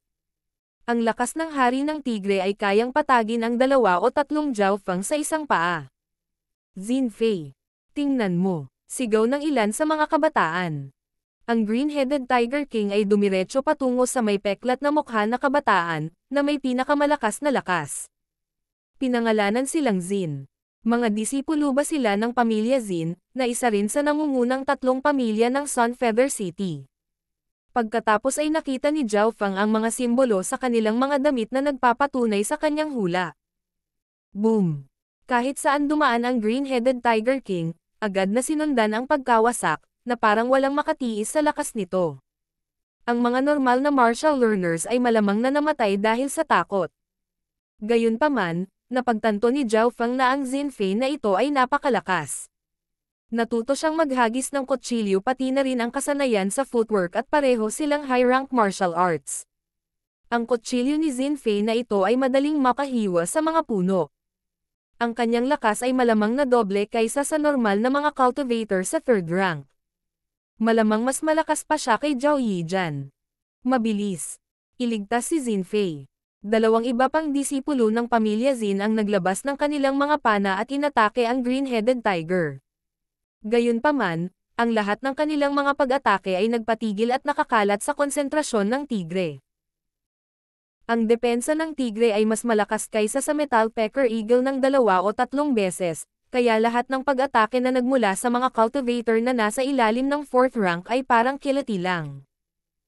Ang lakas ng hari ng tigre ay kayang patagin ang 2 o 3 Zhao Fang sa isang paa. Xin Fei. Tingnan mo, sigaw ng ilan sa mga kabataan. Ang green-headed Tiger King ay dumiretso patungo sa may peklat na mukha na kabataan, na may pinakamalakas na lakas. Pinangalanan silang Xin. Mga disipulo ba sila ng pamilya Xin, na isa rin sa nangungunang 3 pamilya ng Sun Feather City. Pagkatapos ay nakita ni Zhao Fang ang mga simbolo sa kanilang mga damit na nagpapatunay sa kanyang hula. Boom! Kahit saan dumaan ang green-headed Tiger King, agad na sinundan ang pagkawasak, na parang walang makatiis sa lakas nito. Ang mga normal na martial learners ay malamang na namatay dahil sa takot. Gayunpaman, napagtanto ni Zhao Fang na ang Xin Fei na ito ay napakalakas. Natuto siyang maghagis ng kutsilyo pati na rin ang kasanayan sa footwork at pareho silang high-rank martial arts. Ang kutsilyo ni Xin Fei na ito ay madaling makahiwa sa mga puno. Ang kanyang lakas ay malamang na doble kaysa sa normal na mga cultivator sa 3rd rank. Malamang mas malakas pa siya kay Zhao Yijian. Mabilis. Iligtas si Xin Fei. 2 iba pang disipulo ng pamilya Xin ang naglabas ng kanilang mga pana at inatake ang green-headed tiger. Gayunpaman, ang lahat ng kanilang mga pag-atake ay nagpatigil at nakakalat sa konsentrasyon ng tigre. Ang depensa ng tigre ay mas malakas kaysa sa Metal Pecker Eagle ng 2 o 3 beses, kaya lahat ng pag-atake na nagmula sa mga cultivator na nasa ilalim ng 4th rank ay parang kilati lang.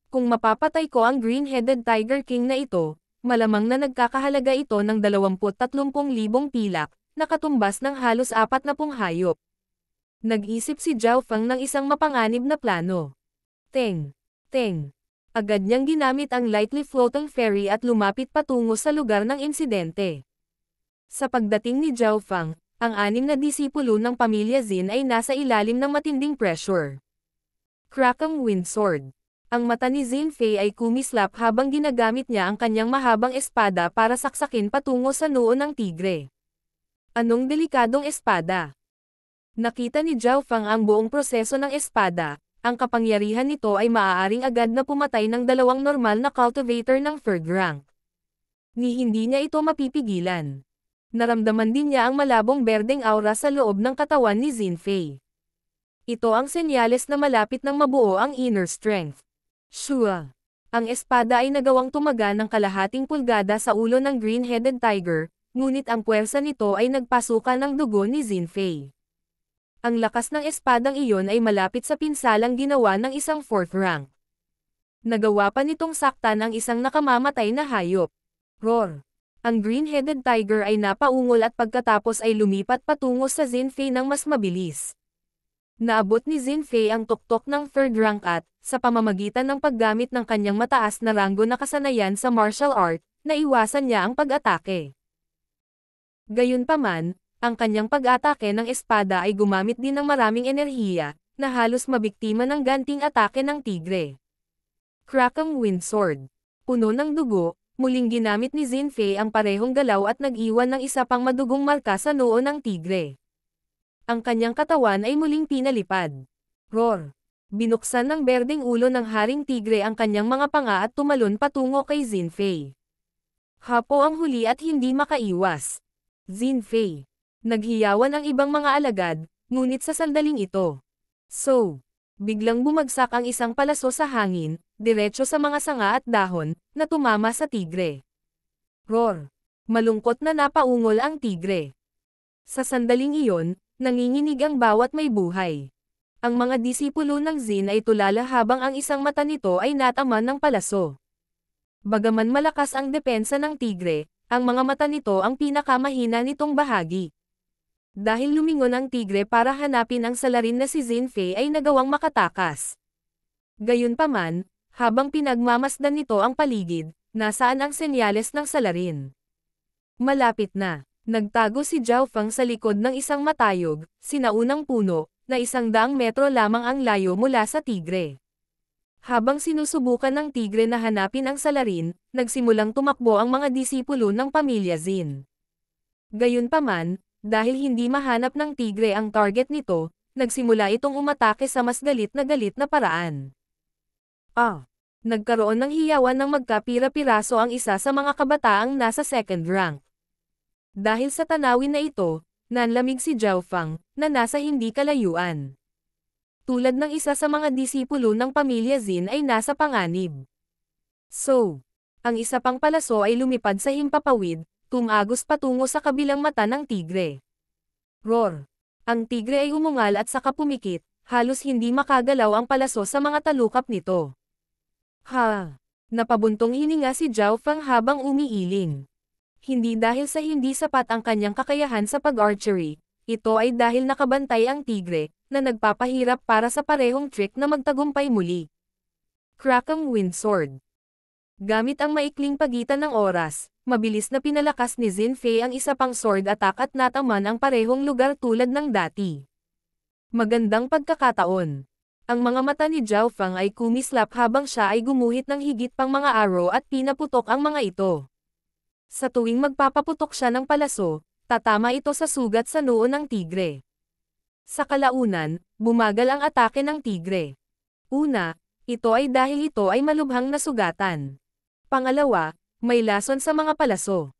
Kung mapapatay ko ang green-headed Tiger King na ito, malamang na nagkakahalaga ito ng 20-30,000 pilak, na katumbas ng halos 40 hayop. Nag-isip si Zhao Fang ng isang mapanganib na plano. Teng! Teng! Agad niyang ginamit ang lightly floating fairy at lumapit patungo sa lugar ng insidente. Sa pagdating ni Zhao Fang, ang 6 na disipulo ng pamilya Xin ay nasa ilalim ng matinding pressure. Crack ang wind sword. Ang mata ni Xin Fei ay kumislap habang ginagamit niya ang kanyang mahabang espada para saksakin patungo sa noo ng tigre. Anong delikadong espada? Nakita ni Zhao Fang ang buong proseso ng espada, ang kapangyarihan nito ay maaaring agad na pumatay ng 2 normal na cultivator ng 3rd rank. Ni hindi niya ito mapipigilan. Naramdaman din niya ang malabong berdeng aura sa loob ng katawan ni Xin Fei. Ito ang senyales na malapit ng mabuo ang inner strength. Shua! Ang espada ay nagawang tumaga ng kalahating pulgada sa ulo ng green-headed tiger, ngunit ang puwersa nito ay nagpasukan ng dugo ni Xin Fei. Ang lakas ng espadang iyon ay malapit sa pinsalang ginawa ng isang 4th rank. Nagawa pa nitong saktan ang isang nakamamatay na hayop. Roar! Ang green-headed tiger ay napaungol at pagkatapos ay lumipat patungo sa Xin Fei ng mas mabilis. Naabot ni Xin Fei ang tuktok ng 3rd rank at, sa pamamagitan ng paggamit ng kanyang mataas na ranggo na kasanayan sa martial art, naiwasan niya ang pag-atake. Gayunpaman, ang kanyang pag-atake ng espada ay gumamit din ng maraming enerhiya, na halos mabiktima ng ganting atake ng tigre. Crack ang wind sword. Puno ng dugo, muling ginamit ni Xin Fei ang parehong galaw at nag-iwan ng isa pang madugong marka sa noo ng tigre. Ang kanyang katawan ay muling pinalipad. Roar! Binuksan ng berdeng ulo ng haring tigre ang kanyang mga panga at tumalon patungo kay Xin Fei. Hapo ang huli at hindi makaiwas. Xin Fei. Naghiyawan ang ibang mga alagad, ngunit sa sandaling ito. Biglang bumagsak ang isang palaso sa hangin, diretso sa mga sanga at dahon, na tumama sa tigre. Roar! Malungkot na napaungol ang tigre. Sa sandaling iyon, nanginginig ang bawat may buhay. Ang mga disipulo ng Xin ay tulala habang ang isang mata nito ay nataman ng palaso. Bagaman malakas ang depensa ng tigre, ang mga mata nito ang pinakamahina nitong bahagi. Dahil lumingon ang tigre para hanapin ang salarin na si Xin Fei ay nagawang makatakas. Gayunpaman, habang pinagmamasdan nito ang paligid, Nasaan ang senyales ng salarin? Malapit na. Nagtago si Zhao Feng sa likod ng isang matayog, sinaunang puno, na 100 metro lamang ang layo mula sa tigre. Habang sinusubukan ng tigre na hanapin ang salarin, nagsimulang tumakbo ang mga disipulo ng pamilya Zin. Gayunpaman, dahil hindi mahanap ng tigre ang target nito, nagsimula itong umatake sa mas galit na paraan. Nagkaroon ng hiyawan ng magkapira-piraso ang isa sa mga kabataang nasa second rank. Dahil sa tanawin na ito, nanlamig si Zhao Feng, na nasa hindi kalayuan. Tulad ng isa sa mga disipulo ng pamilya Zin ay nasa panganib. So, ang isa pang palaso ay lumipad sa himpapawid, tumagos patungo sa kabilang mata ng tigre. Roar! Ang tigre ay umungal at saka pumikit, halos hindi makagalaw ang palaso sa mga talukap nito. Napabuntong hininga si Zhao Feng habang umiiling. Hindi dahil sa hindi sapat ang kanyang kakayahan sa pag-archery, ito ay dahil nakabantay ang tigre, na nagpapahirap para sa parehong trick na magtagumpay muli. Crack ang wind sword. Gamit ang maikling pagitan ng oras, mabilis na pinalakas ni Zin Fei ang isa pang sword attack at nataman ang parehong lugar tulad ng dati. Magandang pagkakataon. Ang mga mata ni Zhao Feng ay kumislap habang siya ay gumuhit ng higit pang mga arrow at pinaputok ang mga ito. Sa tuwing magpapaputok siya ng palaso, tatama ito sa sugat sa noo ng tigre. Sa kalaunan, bumagal ang atake ng tigre. Una, ito ay dahil ito ay malubhang nasugatan. Pangalawa, may lason sa mga palaso.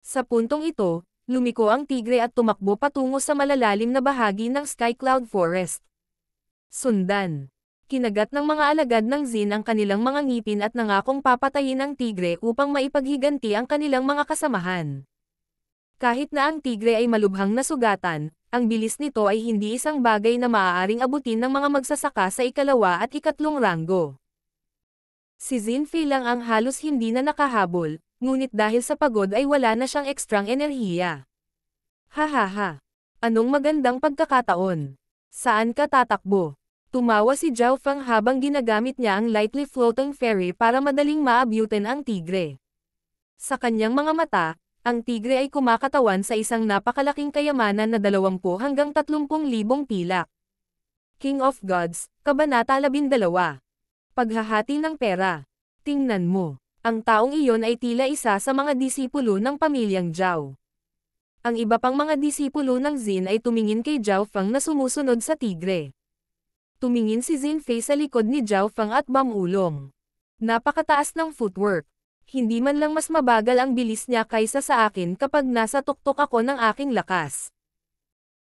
Sa puntong ito, lumiko ang tigre at tumakbo patungo sa malalalim na bahagi ng Sky Cloud Forest. Sundan. Kinagat ng mga alagad ng Zin ang kanilang mga ngipin at nangakong papatayin ang tigre upang maipaghiganti ang kanilang mga kasamahan. Kahit na ang tigre ay malubhang nasugatan, ang bilis nito ay hindi isang bagay na maaaring abutin ng mga magsasaka sa ikalawa at ikatlong ranggo. Si Zin Fei lang ang halos hindi na nakahabol, ngunit dahil sa pagod ay wala na siyang ekstrang enerhiya. Anong magandang pagkakataon? Saan ka tatakbo? Tumawa si Zhao Feng habang ginagamit niya ang lightly floating fairy para madaling maabyutin ang tigre. Sa kanyang mga mata, ang tigre ay kumakatawan sa isang napakalaking kayamanan na 20 hanggang 30,000 pilak. King of Gods, Kabanata 12. Paghahati ng pera. Tingnan mo, ang taong iyon ay tila isa sa mga disipulo ng pamilyang Zhao. Ang iba pang mga disipulo ng Zin ay tumingin kay Zhao Feng na sumusunod sa tigre. Tumingin si Zin Fei sa likod ni Zhao Feng at bamulong. Napakataas ng footwork. Hindi man lang mas mabagal ang bilis niya kaysa sa akin kapag nasa tuktok ako ng aking lakas.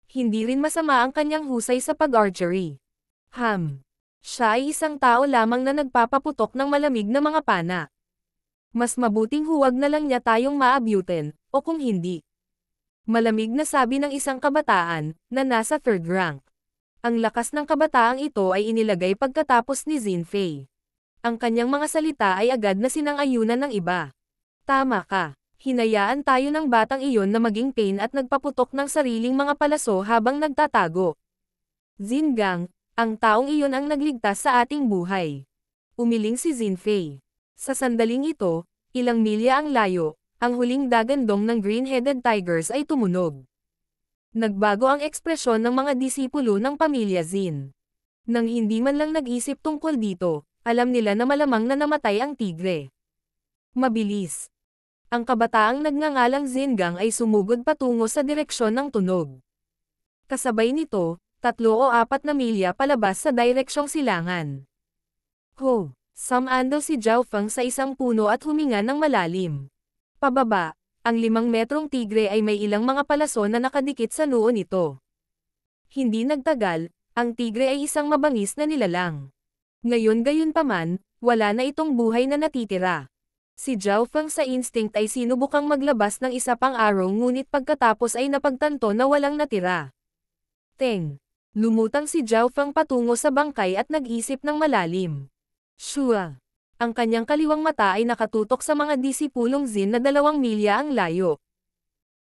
Hindi rin masama ang kanyang husay sa pag-archery. Siya ay isang tao lamang na nagpapaputok ng malamig na mga pana. Mas mabuting huwag na lang niya tayong maabyutin, o kung hindi. Malamig na sabi ng isang kabataan, na nasa third rank. Ang lakas ng kabataang ito ay inilagay pagkatapos ni Zin Fei. Ang kanyang mga salita ay agad na sinang-ayunan ng iba. Tama ka. Hinayaan tayo ng batang iyon na maging pain at nagpaputok ng sariling mga palaso habang nagtatago. Zin Gang, ang taong iyon ang nagligtas sa ating buhay. Umiling si Zin Fei. Sa sandaling ito, ilang milya ang layo, ang huling dagandong ng green-headed tigers ay tumunog. Nagbago ang ekspresyon ng mga disipulo ng pamilya Zin. Nang hindi man lang nag-isip tungkol dito, alam nila na malamang na namatay ang tigre. Mabilis. Ang kabataang nagngangalang Zin Gang ay sumugod patungo sa direksyon ng tunog. Kasabay nito, 3 o 4 na milya palabas sa direksyong silangan. Sumando si Zhao Feng sa isang puno at huminga ng malalim. Pababa. Ang 5 metrong tigre ay may ilang mga palaso na nakadikit sa noo nito. Hindi nagtagal, ang tigre ay isang mabangis na nilalang. Ngayon gayunpaman, wala na itong buhay na natitira. Si Zhao Feng sa instinct ay sinubukang maglabas ng isa pang arrow ngunit pagkatapos ay napagtanto na walang natira. Lumutang si Zhao Feng patungo sa bangkay at nag-isip ng malalim. Ang kanyang kaliwang mata ay nakatutok sa mga disipulong Zin na 2 milya ang layo.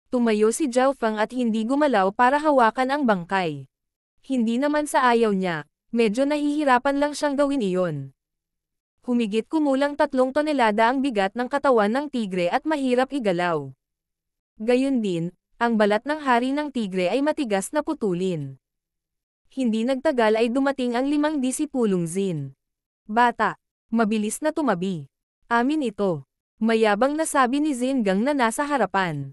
Tumayo si Zhao Feng at hindi gumalaw para hawakan ang bangkay. Hindi naman sa ayaw niya, medyo nahihirapan lang siyang gawin iyon. Humigit kumulang 3 tonelada ang bigat ng katawan ng tigre at mahirap igalaw. Gayun din, ang balat ng hari ng tigre ay matigas na putulin. Hindi nagtagal ay dumating ang 5 disipulong Zin. Bata, mabilis na tumabi. Amin ito. Mayabang na sabi ni Zingang na nasa harapan.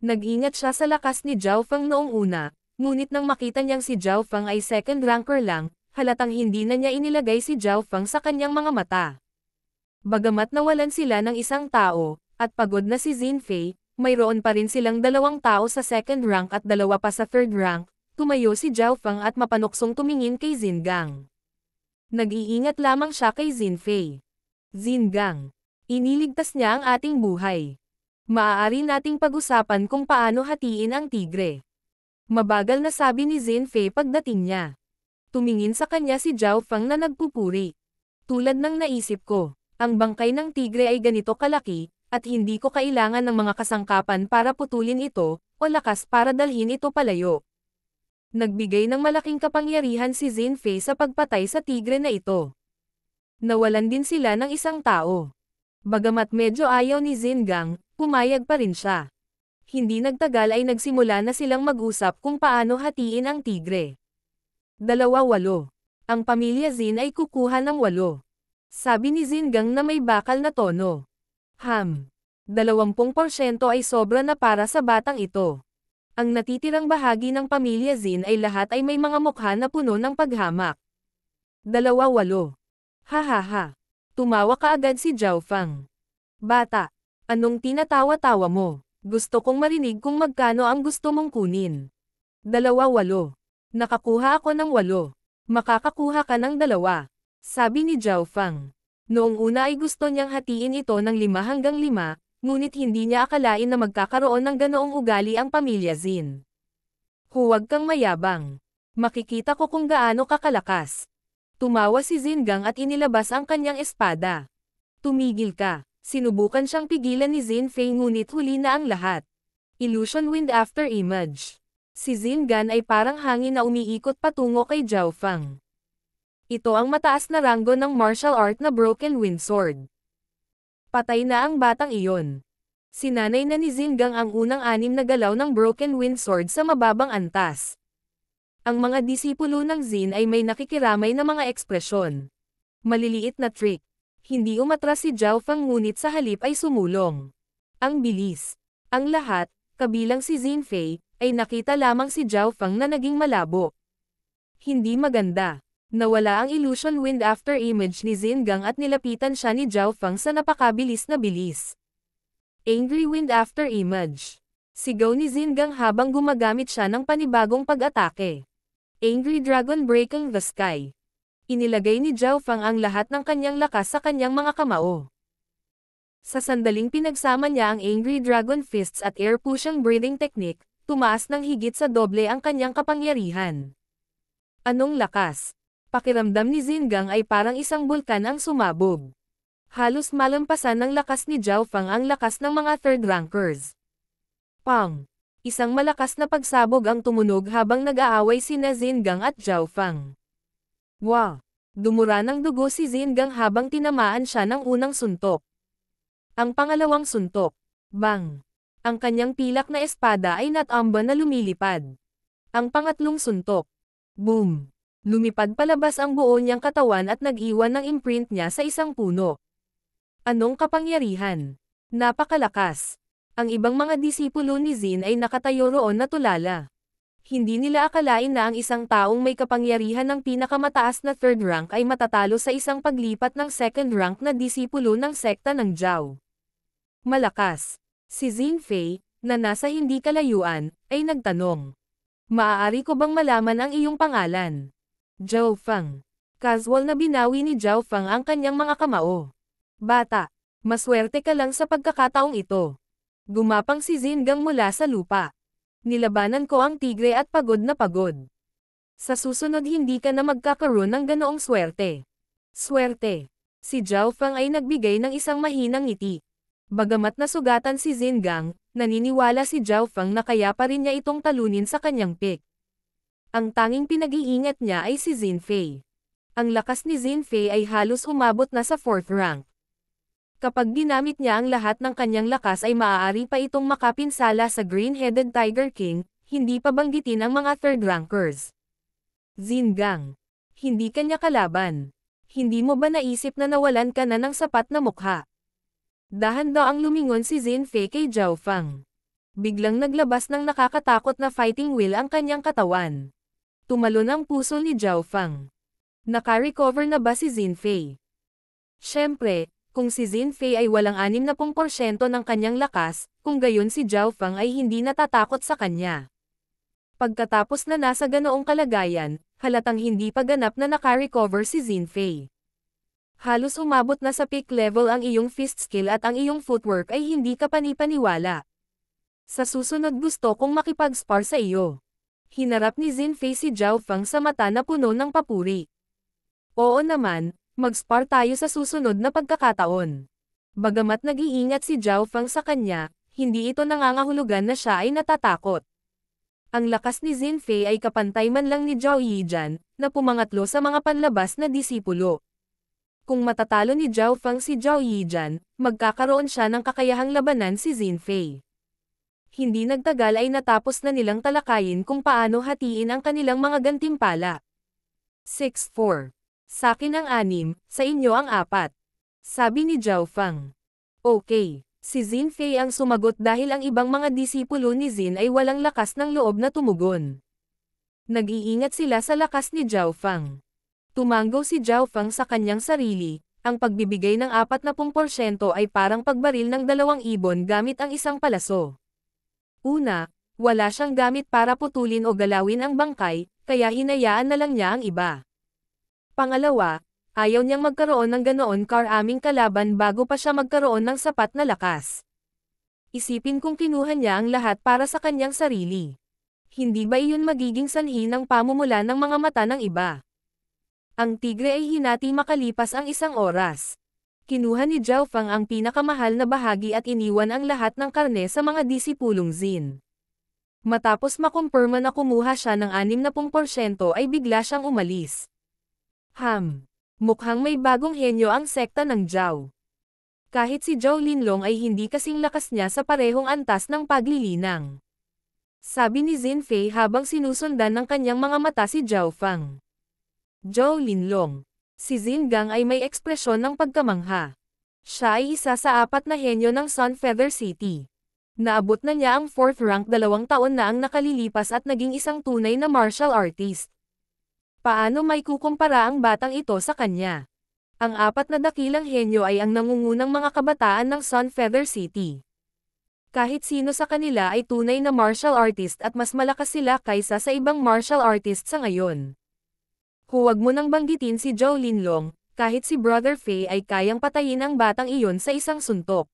Nag-ingat siya sa lakas ni Zhao Feng noong una, ngunit nang makita niyang si Zhao Feng ay second ranker lang, halatang hindi na niya inilagay si Zhao Feng sa kanyang mga mata. Bagamat nawalan sila ng isang tao, at pagod na si Zin Fei, mayroon pa rin silang 2 tao sa second rank at 2 pa sa third rank. Tumayo si Zhao Feng at mapanuksong tumingin kay Zingang. Nag-iingat lamang siya kay Zin Fei. Zingang, iniligtas niya ang ating buhay. Maaari nating pag-usapan kung paano hatiin ang tigre. Mabagal na sabi ni Zin Fei pagdating niya. Tumingin sa kanya si Zhao Feng na nagpupuri. Tulad ng naisip ko, ang bangkay ng tigre ay ganito kalaki, at hindi ko kailangan ng mga kasangkapan para putulin ito, o lakas para dalhin ito palayo. Nagbigay ng malaking kapangyarihan si Zin Fei sa pagpatay sa tigre na ito. Nawalan din sila ng isang tao. Bagamat medyo ayaw ni Zingang, pumayag pa rin siya. Hindi nagtagal ay nagsimula na silang mag-usap kung paano hatiin ang tigre. 28. Ang pamilya Zin ay kukuha ng 8. Sabi ni Zingang na may bakal na tono. 20% ay sobra na para sa batang ito. Ang natitirang bahagi ng pamilya Zin ay lahat ay may mga mukha na puno ng paghamak. 28. Hahaha. Tumawa kaagad si Zhao Feng. Bata, anong tinatawa-tawa mo? Gusto kong marinig kung magkano ang gusto mong kunin. 28. Nakakuha ako ng 8. Makakakuha ka ng 2. Sabi ni Zhao Feng. Noong una ay gusto niyang hatiin ito ng 5 hanggang 5, ngunit hindi niya akalain na magkakaroon ng ganoong ugali ang pamilya Zin. Huwag kang mayabang. Makikita ko kung gaano kakalakas. Tumawa si Zingang at inilabas ang kanyang espada. Tumigil ka. Sinubukan siyang pigilan ni Zin Fei ngunit huli na ang lahat. Illusion Wind After Image. Si Zingan ay parang hangin na umiikot patungo kay Zhao Feng. Ito ang mataas na ranggo ng martial art na Broken Wind Sword. Patay na ang batang iyon. Sinanay na ni Zingang ang unang 6 na galaw ng Broken Wind Sword sa mababang antas. Ang mga disipulo ng Zin ay may nakikiramay na mga ekspresyon. Maliliit na trick. Hindi umatras si Zhao Feng ngunit sa halip ay sumulong. Ang bilis. Ang lahat, kabilang si Zin Fei, ay nakita lamang si Zhao Feng na naging malabo. Hindi maganda. Nawala ang illusion wind after image ni Zingang at nilapitan siya ni Zhao Feng sa napakabilis na bilis. Angry wind after image. Sigaw ni Zingang habang gumagamit siya ng panibagong pag-atake. Angry dragon breaking the sky. Inilagay ni Zhao Feng ang lahat ng kanyang lakas sa kanyang mga kamao. Sa sandaling pinagsama niya ang Angry Dragon Fists at Air Pushing Breathing Technique, tumaas ng higit sa doble ang kanyang kapangyarihan. Anong lakas? Pakiramdam ni Zingang ay parang isang bulkan ang sumabog. Halos malampasan ng lakas ni Zhao Feng ang lakas ng mga third rankers. Pang! Isang malakas na pagsabog ang tumunog habang nag-aaway sina Zingang at Zhao Feng. Wow! Dumura ng dugo si Zingang habang tinamaan siya ng unang suntok. Ang pangalawang suntok. Bang! Ang kanyang pilak na espada ay natamba na lumilipad. Ang pangatlong suntok. Boom! Lumipad palabas ang buo niyang katawan at nag-iwan ng imprint niya sa isang puno. Anong kapangyarihan? Napakalakas! Ang ibang mga disipulo ni Zin ay nakatayo roon na tulala. Hindi nila akalain na ang isang taong may kapangyarihan ng pinakamataas na third rank ay matatalo sa isang paglipat ng second rank na disipulo ng sekta ng Zhao. Malakas. Si Zin Fei, na nasa hindi kalayuan, ay nagtanong. Maaari ko bang malaman ang iyong pangalan? Zhao Feng. Casual na binawi ni Zhao Feng ang kanyang mga kamao. Bata, maswerte ka lang sa pagkakataong ito. Gumapang si Zingang mula sa lupa. Nilabanan ko ang tigre at pagod na pagod. Sa susunod hindi ka na magkakaroon ng ganoong swerte. Swerte. Si Zhao Feng ay nagbigay ng isang mahinang ngiti. Bagamat nasugatan si Zingang, naniniwala si Zhao Feng na kaya pa rin niya itong talunin sa kanyang pick. Ang tanging pinag-iingat niya ay si Zin Fei. Ang lakas ni Xin Fei ay halos umabot na sa 4th rank. Kapag ginamit niya ang lahat ng kanyang lakas ay maaari pa itong makapinsala sa Green-Headed Tiger King, hindi pa banggitin ang mga 3rd rankers. Xin Gang. Hindi kanya kalaban. Hindi mo ba naisip na nawalan ka na ng sapat na mukha? Dahan-daang lumingon si Xin Fei kay Zhao Fang. Biglang naglabas ng nakakatakot na fighting will ang kanyang katawan. Tumalon ang puso ni Zhao Fang. Naka-recover na ba si Xin Fei? Siyempre, kung si Xin Fei ay walang 60% ng kanyang lakas, kung gayon si Zhao Fang ay hindi natatakot sa kanya. Pagkatapos na nasa ganoong kalagayan, halatang hindi pa ganap na naka-recover si Xin Fei. Halos umabot na sa peak level ang iyong fist skill at ang iyong footwork ay hindi ka panipaniwala. Sa susunod gusto kong makipag-spar sa iyo. Hinarap ni Xin Fei si Zhao Fang sa mata na puno ng papuri. Oo naman, mag-spar tayo sa susunod na pagkakataon. Bagamat nag-iingat si Zhao Fang sa kanya, hindi ito nangangahulugan na siya ay natatakot. Ang lakas ni Xin Fei ay kapantay man lang ni Zhao Yijan, na pumangatlo sa mga panlabas na disipulo. Kung matatalo ni Zhao Fang si Zhao Yijan, magkakaroon siya ng kakayahang labanan si Xin Fei. Hindi nagtagal ay natapos na nilang talakayin kung paano hatiin ang kanilang mga gantimpala. 6-4. Sa akin ang 6, sa inyo ang 4. Sabi ni Zhao Fang. Okay. Si Xin Fei ang sumagot dahil ang ibang mga disipulo ni Xin ay walang lakas ng loob na tumugon. Nag-iingat sila sa lakas ni Zhao Fang. Tumanggo si Zhao Fang sa kanyang sarili, ang pagbibigay ng 40% ay parang pagbaril ng 2 ibon gamit ang isang palaso. Una, wala siyang gamit para putulin o galawin ang bangkay, kaya hinayaan na lang niya ang iba. Pangalawa, ayaw niyang magkaroon ng ganoon karaming kalaban bago pa siya magkaroon ng sapat na lakas. Isipin kung kinuha niya ang lahat para sa kanyang sarili. Hindi ba iyon magiging sanhi ng pamumula ng mga mata ng iba? Ang tigre ay hinati makalipas ang 1 oras. Kinuha ni Zhao Fang ang pinakamahal na bahagi at iniwan ang lahat ng karne sa mga disipulong Xin. Matapos makumpirma na kumuha siya ng 60% ay bigla siyang umalis. Mukhang may bagong henyo ang sekta ng Zhao. Kahit si Zhao Linlong ay hindi kasing lakas niya sa parehong antas ng paglilinang. Sabi ni Xin Fei habang sinusundan ng kanyang mga mata si Zhao Fang. Zhao Linlong. Si Xin Gang ay may ekspresyon ng pagkamangha. Siya ay isa sa 4 na henyo ng Sun Feather City. Naabot na niya ang 4th rank 2 taon na ang nakalilipas at naging isang tunay na martial artist. Paano may kukumpara ang batang ito sa kanya? Ang 4 na dakilang henyo ay ang nangungunang mga kabataan ng Sun Feather City. Kahit sino sa kanila ay tunay na martial artist at mas malakas sila kaysa sa ibang martial artist sa ngayon. Huwag mo nang banggitin si Zhao Linlong, kahit si Brother Fei ay kayang patayin ang batang iyon sa isang suntok.